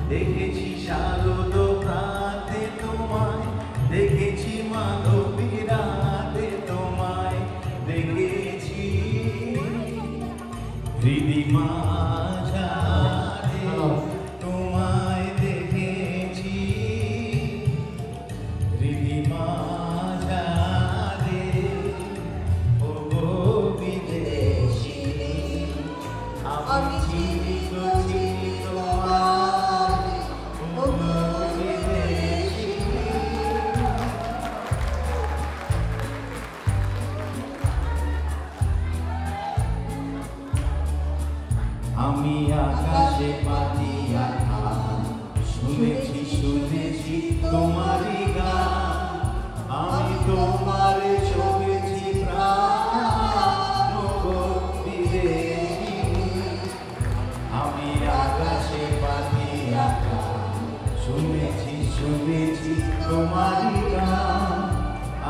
দেখেছি শারদ প্রাতে তোমায়, দেখেছি মাধবী রাতে তোমায়, দেখেছি হৃদি মাঝারে তোমায় দেখেছি, হৃদি মাঝারে ও গো বিদেশিনী, আমি চিনি তো চিনি তোমায় ও গো বিদেশিনী। আমি আকাশে পাখি আঁকা, শুনেছি শুনেছি তোমারই গান, আমি তোমার ছবেছি প্রাণ গো বিদেশিনী। আমি আকাশে পাখি আঁকা, শুনেছি শুনেছি তোমারই গান,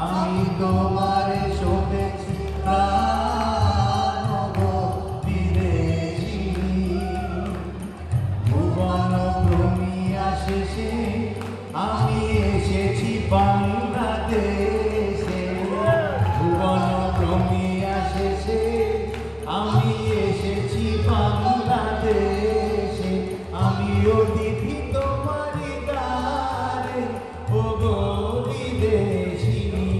আমি তোমার ছবেছি প্রাণ গো বিদেশিনী। ভুবন ভ্রমিয়া শেষে আমি এসেছি বাংলাদেশে, ভুবন ভ্রমিয়া শেষে আমি এসেছি বাংলাদেশে, আমি অতিথি তোমারই দ্বারে ও গো বিদেশিনী,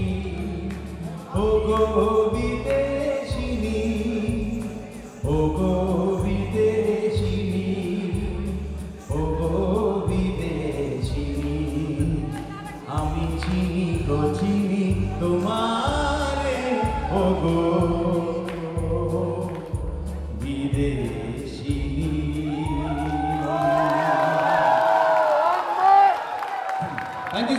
ও গো বিদেশিনী, ও গো বিদেশিনী, ও গো বিদেশিনী। আমি চিনি গো চিনি তোমারে ও গো বিদেশিনী। Thank you.